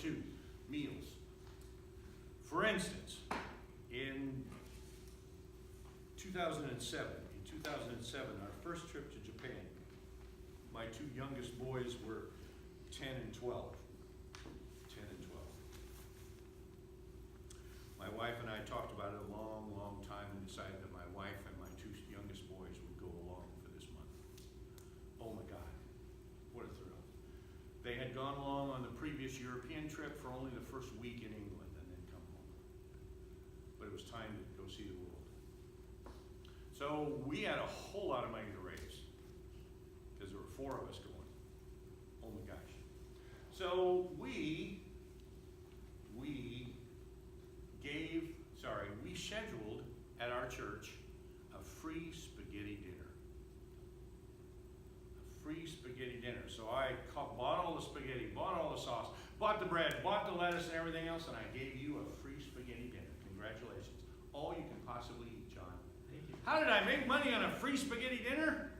2, meals. For instance, in 2007, our first trip to Japan, my 2 youngest boys were 10 and 12. 10 and 12. My wife and I talked about it a long, long time and decided that my wife and my 2 youngest boys would go along for this month. Oh my God, what a thrill. They had gone along on the previous European trip for only the first week in England and then come home. But it was time to go see the world. So we had a whole lot of money to raise because there were 4 of us going. Oh my gosh. So we scheduled at our church a free spaghetti dinner. A free spaghetti dinner. So I bought all the spaghetti, bought all the sauce, bought the bread, bought the lettuce and everything else, and I gave you a free spaghetti dinner. Congratulations. All you can possibly eat, John. Thank you. How did I make money on a free spaghetti dinner?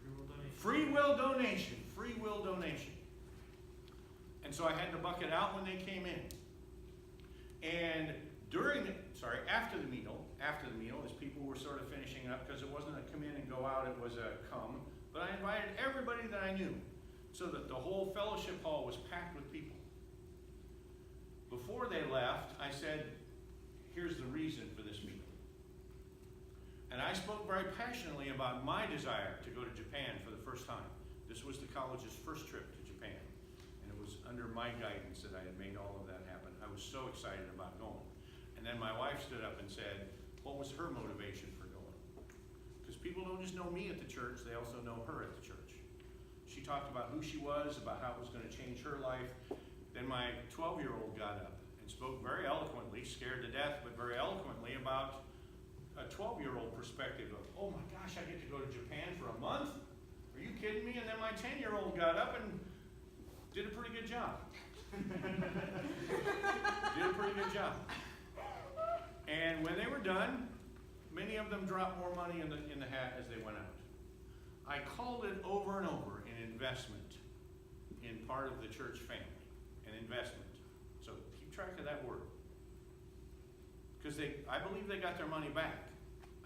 Free will donation. Free will donation. Free will donation. And so I had to buck it out when they came in. And after the meal, as people were sort of finishing up, because it wasn't a come in and go out, it was a come. But I invited everybody that I knew, so that the whole fellowship hall was packed with people. Before they left, I said, here's the reason for this meeting. And I spoke very passionately about my desire to go to Japan for the first time. This was the college's first trip to Japan. And it was under my guidance that I had made all of that happen. I was so excited about going. And then my wife stood up and said, what was her motivation for going? Because people don't just know me at the church, they also know her at the church. She talked about who she was, about how it was going to change her life. Then my 12-year-old got up and spoke very eloquently, scared to death, but very eloquently about a 12-year-old perspective of, oh my gosh, I get to go to Japan for a month? Are you kidding me? And then my 10-year-old got up and did a pretty good job. Did a pretty good job. And when they were done, many of them dropped more money in the hat as they went out. I called it over and over an investment in part of the church family. An investment. So keep track of that word. Because I believe they got their money back.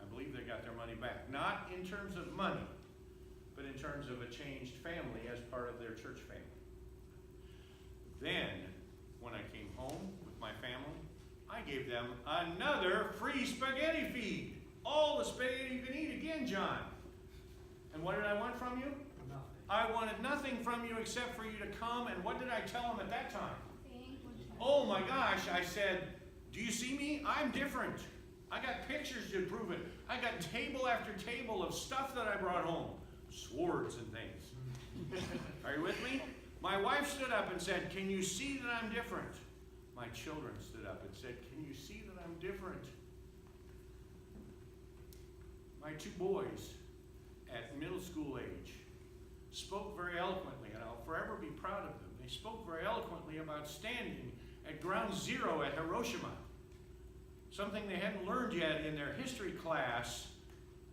I believe they got their money back. Not in terms of money, but in terms of a changed family as part of their church family. Then, when I came home with my family, I gave them another free spaghetti feed. All the spaghetti you can eat again, John. And what did I want from you? Nothing. I wanted nothing from you except for you to come. And what did I tell them at that time? Oh my gosh, I said, do you see me? I'm different. I got pictures to prove it. I got table after table of stuff that I brought home. Swords and things. Are you with me? My wife stood up and said, can you see that I'm different? My children stood up and said, can you see that I'm different? My 2 boys at middle school age spoke very eloquently, and I'll forever be proud of them. They spoke very eloquently about standing at ground zero at Hiroshima. Something they hadn't learned yet in their history class,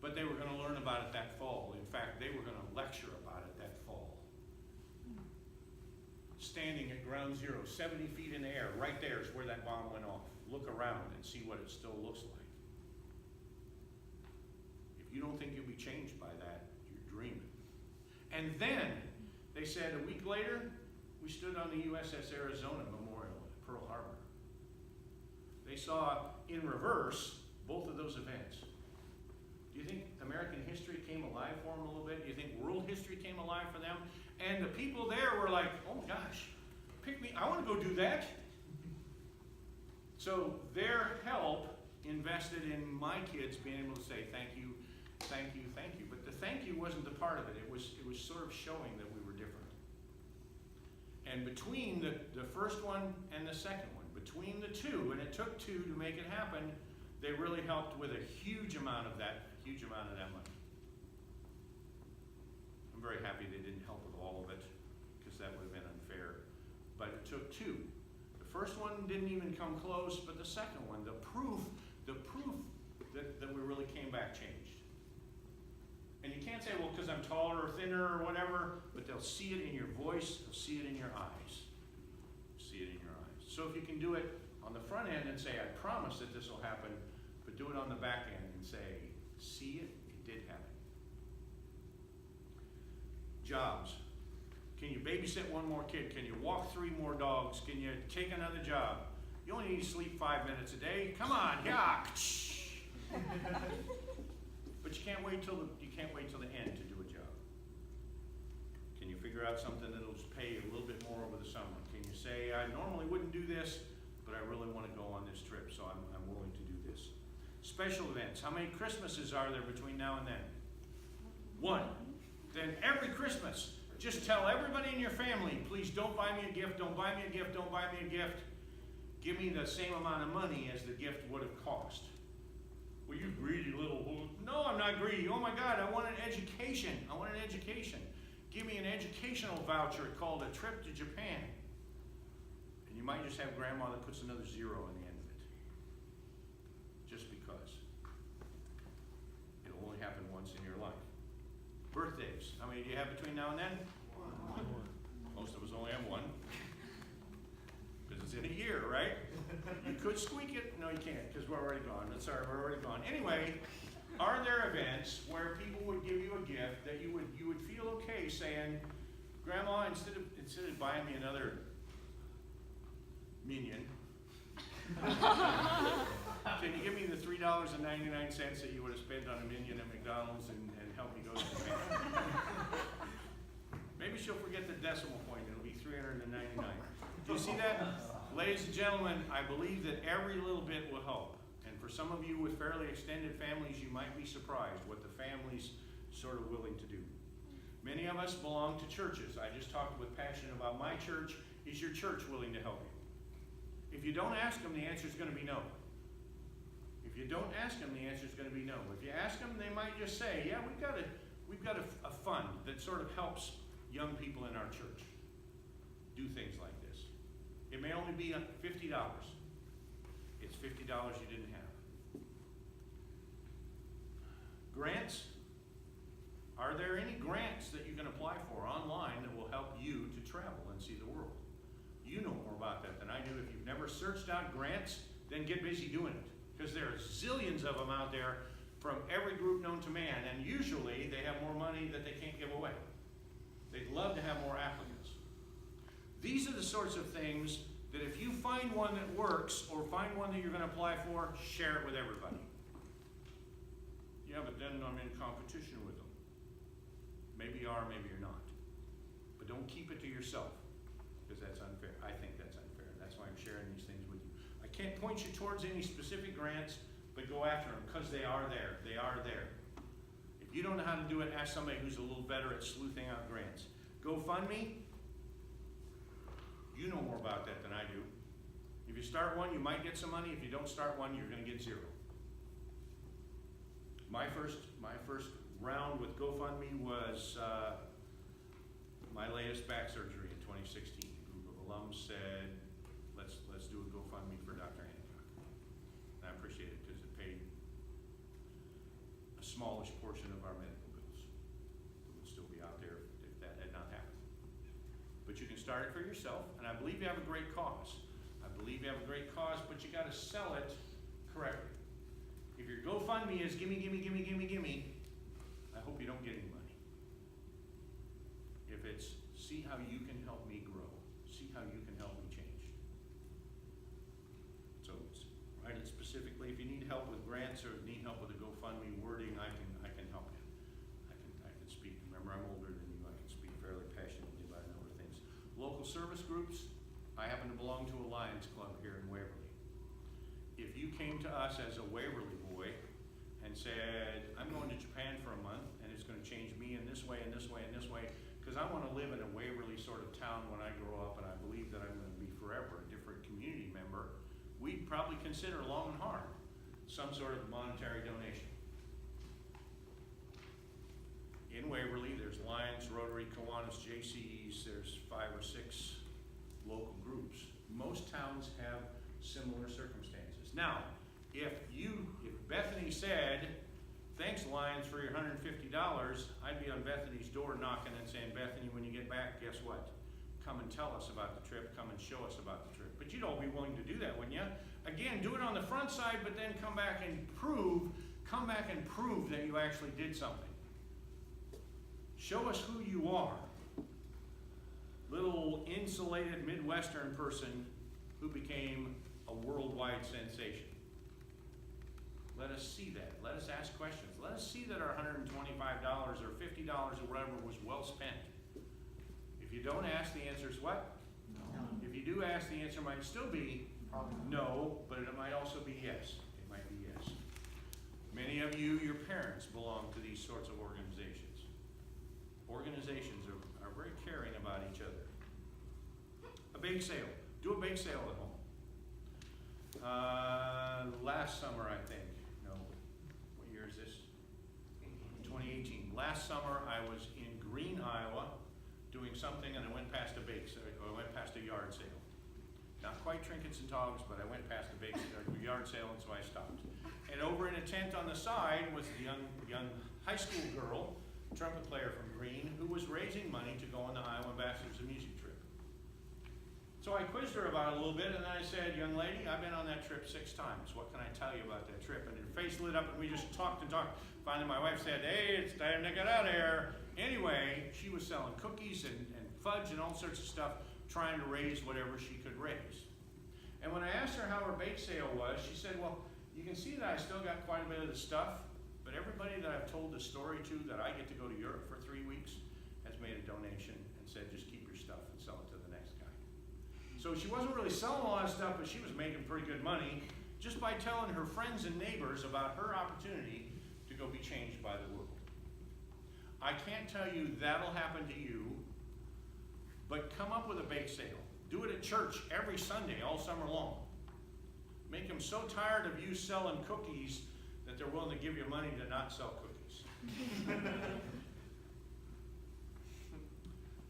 but they were going to learn about it that fall. In fact, they were going to lecture about it that fall. Standing at ground zero, 70 feet in the air, right there is where that bomb went off. Look around and see what it still looks like. If you don't think you'll be changed by that, you're dreaming. And then, they said a week later, we stood on the USS Arizona Memorial at Pearl Harbor. They saw, in reverse, both of those events. Do you think American history came alive for them a little bit? Do you think world history came alive for them? And the people there were like, oh gosh, pick me, I want to go do that. So their help invested in my kids being able to say thank you, thank you, thank you. But the thank you wasn't the part of it. It was sort of showing that we were different. And between the first one and the second one, between the 2, and it took 2 to make it happen, they really helped with a huge amount of that money. I'm very happy they didn't help with all of it, because that would have been unfair. But it took 2. The first one didn't even come close, but the second one, the proof that we really came back changed. And you can't say, well, because I'm taller or thinner or whatever, but they'll see it in your voice, they'll see it in your eyes. see it in your eyes. So if you can do it on the front end and say, I promise that this will happen, but do it on the back end and say, see it, it did happen. Jobs. Can you babysit one more kid? Can you walk 3 more dogs? Can you take another job? You only need to sleep 5 minutes a day. Come on, yeah. But you can't wait till the end to do a job. Can you figure out something that'll just pay you a little bit more over the summer? Can you say, I normally wouldn't do this, but I really want to go on this trip, so I'm willing to do this. Special events. How many Christmases are there between now and then? 1. Then every Christmas, just tell everybody in your family, please don't buy me a gift, don't buy me a gift, don't buy me a gift. Give me the same amount of money as the gift would have cost. Well, you greedy little... No, I'm not greedy. Oh my God, I want an education. I want an education. Give me an educational voucher called a trip to Japan. And you might just have grandma that puts another 0 on the end of it. Just because. It'll only happen once in your life. Birthdays. How many do you have between now and then? 1. Most of us only have 1. Because it's in a year, right? You could squeak it. No, you can't, because we're already gone. Sorry, we're already gone. Anyway, are there events where people would give you a gift that you would feel okay saying, Grandma, instead of buying me another Minion, can you give me the $3.99 that you would have spent on a Minion at McDonald's and help me go to Japan? Maybe she'll forget the decimal point. It'll be 399. Do you see that? Ladies and gentlemen, I believe that every little bit will help. And for some of you with fairly extended families, you might be surprised what the family's sort of willing to do. Many of us belong to churches. I just talked with passion about my church. Is your church willing to help you? If you don't ask them, the answer is going to be no. If you don't ask them, the answer is going to be no. If you ask them, they might just say, yeah, we've got a fund that sort of helps young people in our church do things like this. It may only be $50. It's $50 you didn't have. Grants. Are there any grants that you can apply for online that will help you to travel and see the world? You know more about that than I do. If you've never searched out grants, then get busy doing it. Because there are zillions of them out there from every group known to man, and usually they have more money that they can't give away. They'd love to have more applicants. These are the sorts of things that if you find one that works or find one that you're going to apply for, share it with everybody. Yeah, but then I'm in competition with them. Maybe you are, maybe you're not. But don't keep it to yourself, because that's unfair. I think that's unfair. That's why I'm sharing these things with you. I can't point you towards any specific grants, but go after them, because they are there. They are there. If you don't know how to do it, ask somebody who's a little better at sleuthing out grants. GoFundMe, you know more about that than I do. If you start one, you might get some money. If you don't start one, you're going to get 0. My first round with GoFundMe was my latest back surgery in 2016. A group of alums said, let's do a GoFundMe for Dr. Hancock. And I appreciate it because it paid a smallish portion of our medical bills. It would still be out there if that had not happened. But you can start it for yourself, and I believe you have a great cause. But you got to sell it correctly. If your GoFundMe is gimme, gimme, gimme, gimme, gimme, I hope you don't get any money. If it's see how you can help me grow, see how you can help me change. So write it specifically. If you need help with grants or need help with the GoFundMe wording, I can help you. I can speak. Remember, I'm older than you. I can speak fairly passionately about a number of things. Local service groups. I happen to belong to a Lions Club here in Waverly. If you came to us as a Waverly boy and said, I'm going to Japan for a month and it's going to change me in this way, and this way, and this way, because I want to live in a Waverly sort of town when I grow up, and I believe that I'm going to be forever a different community member, we'd probably consider long and hard some sort of monetary donation. In Waverly, there's Lions, Rotary, Kiwanis, JCEs, there's 5 or 6 local groups. Most towns have similar circumstances. Now, if Bethany said, thanks Lions for your $150, I'd be on Bethany's door knocking and saying, Bethany, when you get back, guess what? come and tell us about the trip, come and show us about the trip. But you'd all be willing to do that, wouldn't you? Again, do it on the front side, but then come back and prove that you actually did something. Show us who you are. Little insulated Midwestern person who became a worldwide sensation. Let us see that. Let us ask questions. Let us see that our $125 or $50 or whatever was well spent. If you don't ask, the answer is what? No. If you do ask, the answer might still be no, but it might also be yes. It might be yes. Many of you, your parents, belong to these sorts of organizations. Organizations are very caring about each other. A bake sale. Do a bake sale at home. Last summer, I think. No. What year is this? 2018. Last summer, I was in Green, Iowa, doing something, and I went past a yard sale. Not quite trinkets and togs, but I went past a yard sale, and so I stopped. And over in a tent on the side was a young high school girl, trumpet player from Green, who was raising money to go on the Iowa Ambassadors of Music trip. So I quizzed her about it a little bit, and I said, young lady, I've been on that trip 6 times. What can I tell you about that trip? And her face lit up, and we just talked and talked. Finally, my wife said, hey, it's time to get out of here. Anyway, she was selling cookies and fudge and all sorts of stuff, trying to raise whatever she could raise. And when I asked her how her bake sale was, she said, well, you can see that I still got quite a bit of the stuff, but everybody that I've told the story to that I get to go to Europe for 3 weeks has made a donation and said, just keep your stuff and sell it to the next guy. So she wasn't really selling a lot of stuff, but she was making pretty good money just by telling her friends and neighbors about her opportunity to go be changed by the world. I can't tell you that'll happen to you, but come up with a bake sale. Do it at church every Sunday, all summer long. Make them so tired of you selling cookies that they're willing to give you money to not sell cookies.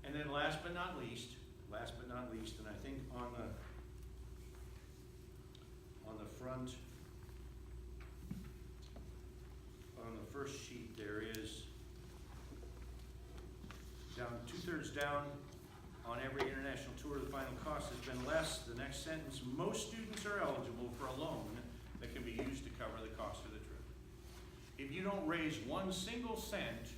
And then last but not least, and I think on the first sheet there is, down 2/3 down, on every international tour, the final cost has been less. The next sentence, most students are eligible for a loan that can be used to cover the cost of the trip. If you don't raise 1 single cent,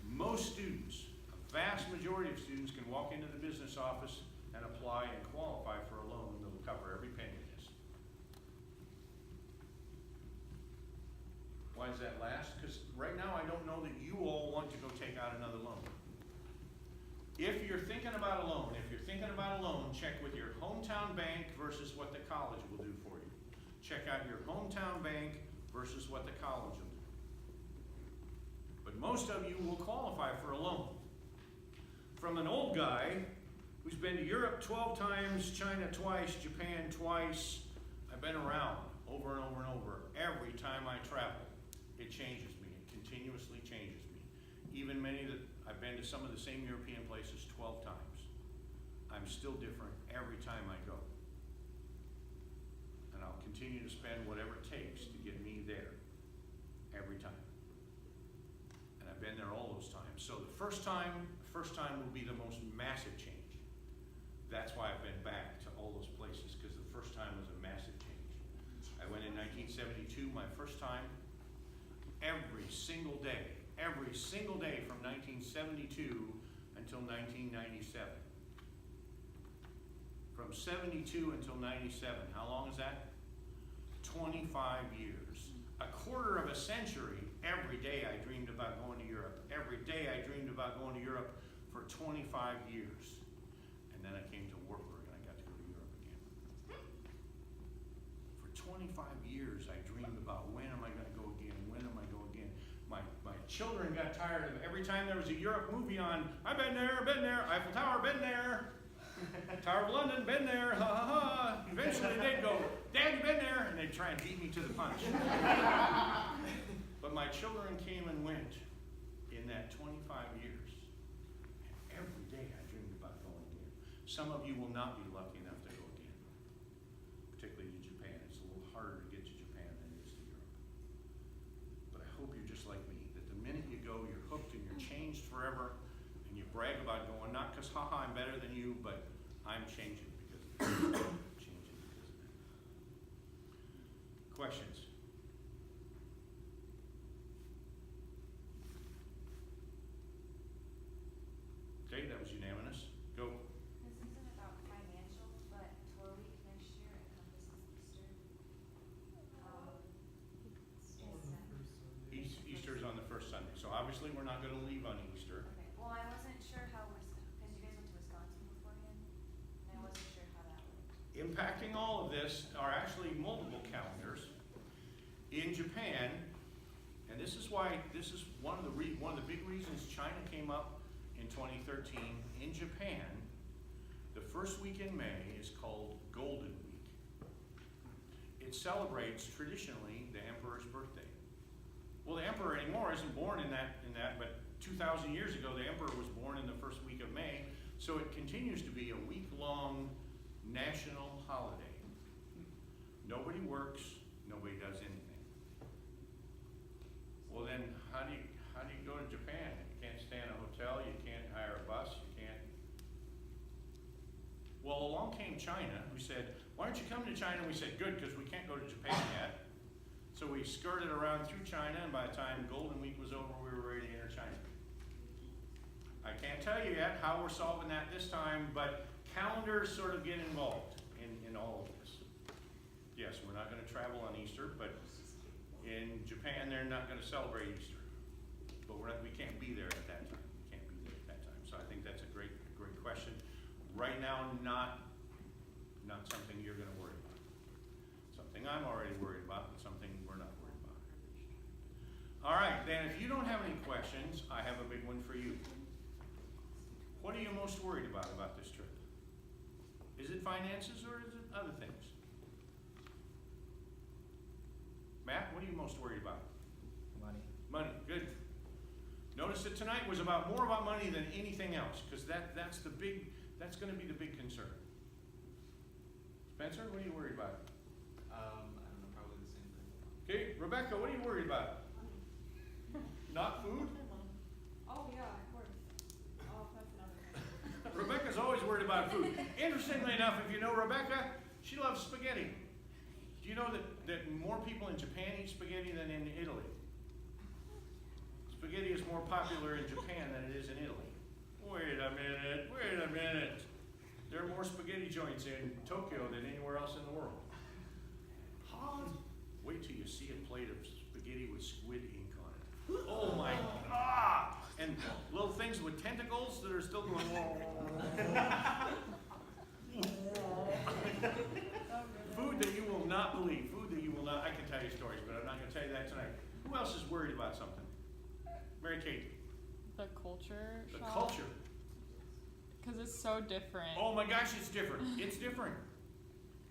most students, a vast majority of students, can walk into the business office and apply and qualify for a loan that will cover every penny of this. Why is that last? Because right now I don't know that you all want to go take out another loan. If you're thinking about a loan, check with your hometown bank versus what the college will do for you. Check out your hometown bank versus what the college will do. But most of you will qualify for a loan. From an old guy who's been to Europe 12 times, China twice, Japan twice, I've been around over and over and over. Every time I travel, it changes me. It continuously changes me. Even many that I've been to some of the same European places 12 times. I'm still different every time I go. And I'll continue to spend whatever it takes to get me there every time. And I've been there all those times. So the first time will be the most massive change. That's why I've been back to all those places, because the first time was a massive change. I went in 1972, my first time. Every single day from 1972 until 1997. From 72 until 97, how long is that? 25 years. A quarter of a century, every day I dreamed about going to Europe. Every day I dreamed about going to Europe for 25 years. And then I came to Wartburg and I got to go to Europe again. For 25 years I dreamed about when am I going to go again? When am I going again? My children got tired of every time there was a Europe movie on, I've been there, Eiffel Tower, been there. Tower of London, been there, ha ha ha. Eventually they'd go, Dad, you been there? And they'd try and beat me to the punch. But my children came and went in that 25 years. And every day I dreamed about going again. Some of you will not be lucky enough to go again, particularly to Japan. It's a little harder to get to Japan than it is to Europe. But I hope you're just like me, that the minute you go, you're hooked and you're changed forever, and you brag about going, not because, haha, I'm better than you, but I'm changing because of that. Questions? Okay, that was unanimous. Go. This isn't about financial, but Tour Week next year encompasses Easter. Easter is on the first Sunday, so obviously we're not going to leave on Easter. Okay, well, I wasn't sure how, because you guys went to Wisconsin beforehand, and I wasn't sure how that worked. Impacting all of this are actually multiple calendars. In Japan, and this is why this is one of the big reasons China came up in 2013. In Japan, the first week in May is called Golden Week. It celebrates traditionally the emperor's birthday. Well, the emperor anymore isn't born in that, but 2,000 years ago, the emperor was born in the first week of May, so it continues to be a week-long national holiday. Nobody works, nobody does anything. Well, then how do you go to Japan? You can't stay in a hotel, you can't hire a bus, you can't. Well, along came China, who said, why don't you come to China? We said, good, because we can't go to Japan yet. So we skirted around through China, and by the time Golden Week was over, we were ready to enter China. I can't tell you yet how we're solving that this time, but calendars sort of get involved in all of this. Yes, we're not going to travel on Easter, but in Japan, they're not going to celebrate Easter. But we can't be there at that time. We can't be there at that time. So I think that's a great question. Right now, not something you're going to worry about. Something I'm already worried about, but something we're not worried about. All right, then if you don't have any questions, I have a big one for you. What are you most worried about this trip? Is it finances or is it other things? Matt, what are you most worried about? Money. Money, good. Notice that tonight was more about money than anything else, because that's going to be the big concern. Spencer, what are you worried about? I don't know, probably the same thing. Okay, Rebecca, what are you worried about? Not food? Oh, yeah, of course. Oh, that's another thing. Rebecca's always worried about food. Interestingly enough, if you know Rebecca, she loves spaghetti. Do you know that more people in Japan eat spaghetti than in Italy? Spaghetti is more popular in Japan than it is in Italy. Wait a minute. There are more spaghetti joints in Tokyo than anywhere else in the world. Huh? Wait till you see a plate of spaghetti with squid ink on it. Oh my God! And little things with tentacles that are still going. Food that you will not believe. Food that you will not. I can tell you stories, but I'm not going to tell you that tonight. Who else is worried about something? Mary Kate. The culture The shock. culture. Because it's so different. Oh my gosh, it's different. It's different.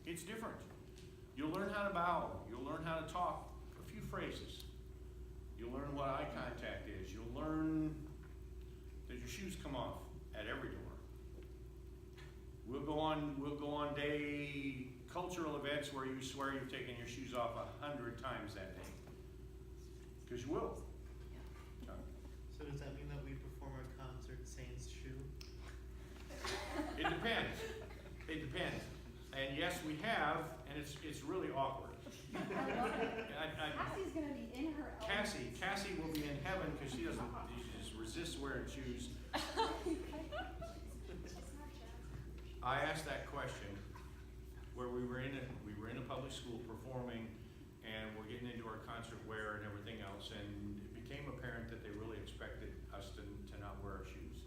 It's different. You'll learn how to bow. You'll learn how to talk a few phrases. You'll learn what eye contact is. You'll learn that your shoes come off at every door. We'll go on day cultural events where you swear you've taken your shoes off 100 times that day. Because you will. So does that mean that we perform our concert Saints Shoe? It depends. It depends. And yes, we have, and it's really awkward. Cassie's gonna be in her element. Cassie will be in heaven because she just resists wearing shoes. I asked that question where we were in a public school performing, and we're getting into our concert wear and everything else, and it became apparent that they really expected us to not wear our shoes.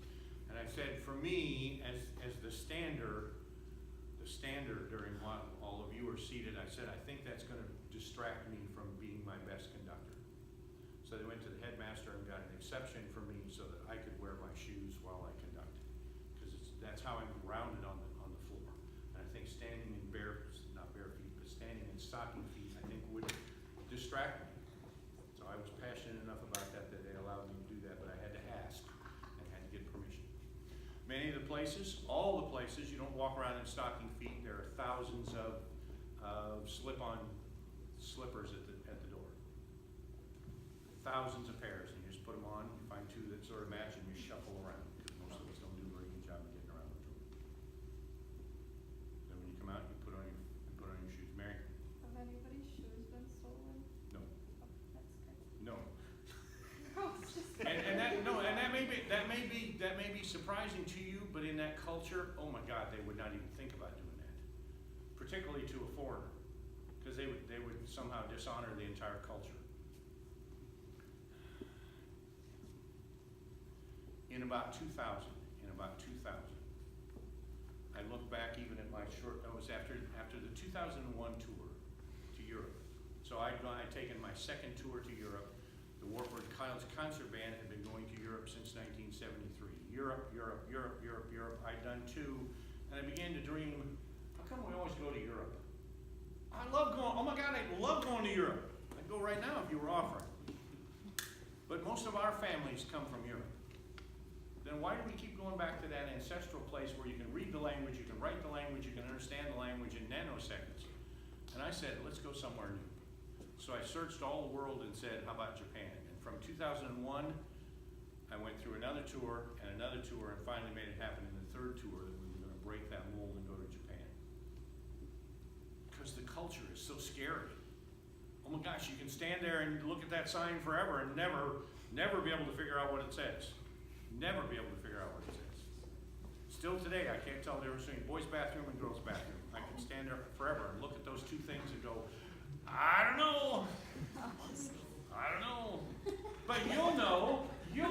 And I said, for me, as the standard during while all of you are seated, I said, I think that's going to distract me from being my best conductor. So they went to the headmaster and got an exception for me so that I could wear my shoes while I conducted, because that's how I'm grounded on the floor. And I think standing in not bare feet, but standing in stocking feet, I think would distract me. So I was passionate enough about that they allowed me to do that, but I had to ask and had to get permission. Many of the places, all the places, you don't walk around in stocking feet. There are thousands of slip-on slippers at the door. Thousands of pairs, and you just put them on, you find two that sort of match, and you shuffle around, because most of us don't do a very good job of getting around the door. that culture, oh my God, they would not even think about doing that. Particularly to a foreigner, because they would somehow dishonor the entire culture. In about 2000, I look back even at my short notes after the 2001 tour to Europe. So I'd taken my second tour to Europe. The Wartburg concert band had been going to Europe since 1973. Europe. I'd done 2, and I began to dream, how come we always go to Europe? I love going, oh my God, I love going to Europe. I'd go right now if you were offering. But most of our families come from Europe. Then why do we keep going back to that ancestral place where you can read the language, you can write the language, you can understand the language in nanoseconds? And I said, let's go somewhere new. So I searched all the world and said, how about Japan? And from 2001, I went through another tour, and finally made it happen in the 3rd tour that we were going to break that mold and go to Japan. Because the culture is so scary. Oh my gosh, you can stand there and look at that sign forever and never be able to figure out what it says. Never be able to figure out what it says. Still today, I can't tell the difference between boys' bathroom and girls' bathroom. I can stand there forever and look at those 2 things and go, I don't know. But you'll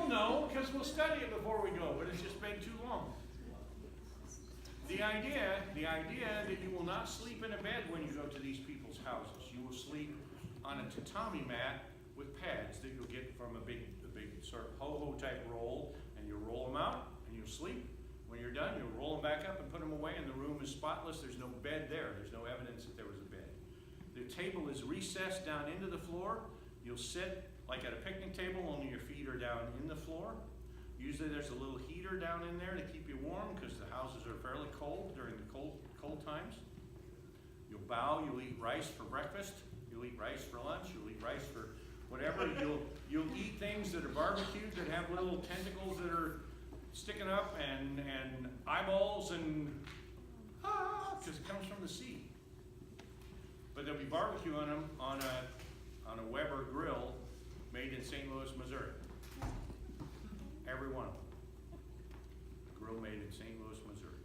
know, because we'll study it before we go, but it's just been too long. The idea that you will not sleep in a bed when you go to these people's houses. You will sleep on a tatami mat with pads that you'll get from a big sort of ho-ho type roll, and you roll them out and you'll sleep. When you're done, you'll roll them back up and put them away, and the room is spotless. There's no bed there. There's no evidence that there was a bed. The table is recessed down into the floor. You'll sit like at a picnic table, only your feet are down in the floor. Usually there's a little heater down in there to keep you warm because the houses are fairly cold during the cold times. You'll bow, you'll eat rice for breakfast, you'll eat rice for lunch, you'll eat rice for whatever. You'll eat things that are barbecued, that have little tentacles that are sticking up, and eyeballs, and because it comes from the sea. But there'll be barbecue on them on a Weber grill made in St. Louis, Missouri. Every one of them. A grill made in St. Louis, Missouri.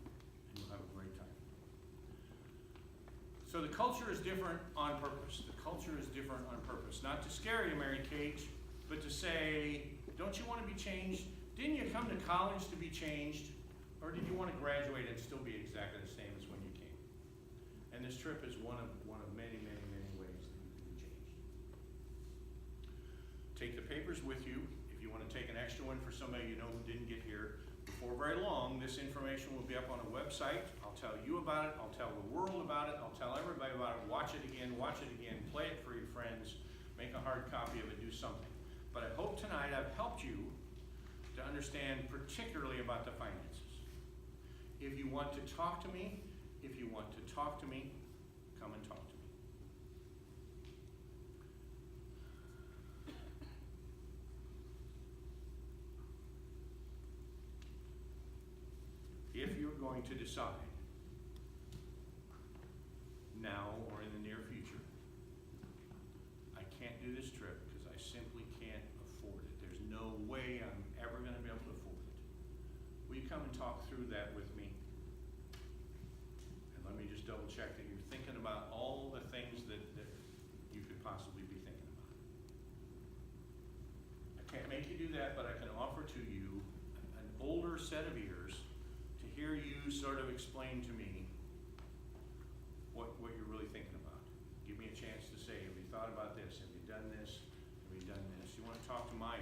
And you'll have a great time. So the culture is different on purpose. The culture is different on purpose. Not to scare you, Mary Kate, but to say, don't you want to be changed? Didn't you come to college to be changed? Or did you want to graduate and still be exactly the same as when you came? And this trip is one of many, many, many ways that you can be changed. Take the papers with you. If you want to take an extra one for somebody you know who didn't get here, before very long, this information will be up on a website. I'll tell you about it. I'll tell the world about it. I'll tell everybody about it. Watch it again, play it for your friends, make a hard copy of it, do something. But I hope tonight I've helped you to understand particularly about the finances. If you want to talk to me, come and talk to me. If you're going to decide now or in the near future, I can't do this trip because I simply can't afford it. There's no way I'm ever going to be able to afford it. Will you come and talk through that with me? And let me just double check that you're thinking about all the things that you could possibly be thinking about. I can't make you do that, but I can offer to you an older set of ears to hear you sort of explain to me what you're really thinking about. Give me a chance to say, have you thought about this? Have you done this? Have you done this? You want to talk to my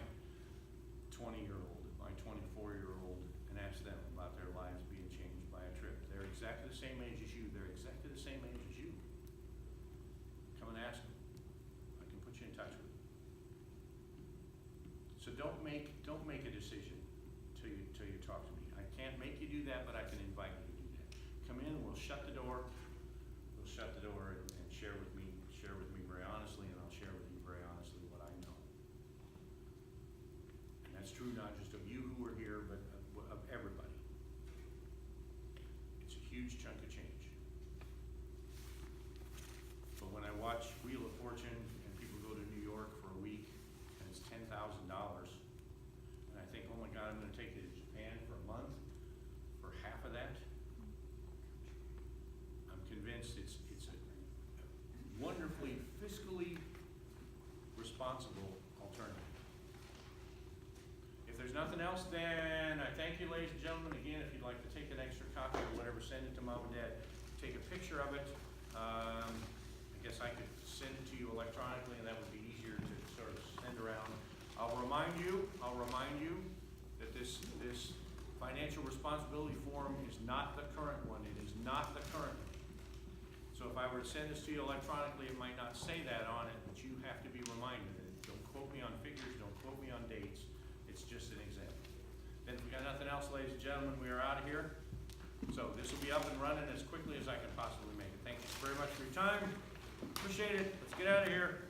20-year-old, my 24-year-old, and ask them about their lives being changed by a trip. They're exactly the same age as you. They're exactly the same age as you. Come and ask them. I can put you in touch with them. So don't make a decision till you talk to me. I can't make you do that, but I can invite you to do that. Come in, we'll shut the door. We'll shut the door and share with me very honestly, and I'll share with you very honestly what I know. And that's true not just of you who are here, but of everybody. It's a huge chunk of change. But when I watch Wheel of Fortune and people go to New York for a week and it's $10,000, and I think, oh my God, I'm going to take you to Japan for a month, for convinced it's a wonderfully fiscally responsible alternative. If there's nothing else, then I thank you, ladies and gentlemen. Again, if you'd like to take an extra copy or whatever, send it to mom and dad. Take a picture of it. I guess I could send it to you electronically, and that would be easier to sort of send around. I'll remind you that this financial responsibility form is not the current one. It is not the current one. So if I were to send this to you electronically, it might not say that on it, but you have to be reminded. Don't quote me on figures, don't quote me on dates. It's just an example. Then if we got nothing else, ladies and gentlemen, we are out of here. So this will be up and running as quickly as I can possibly make it. Thank you very much for your time. Appreciate it. Let's get out of here.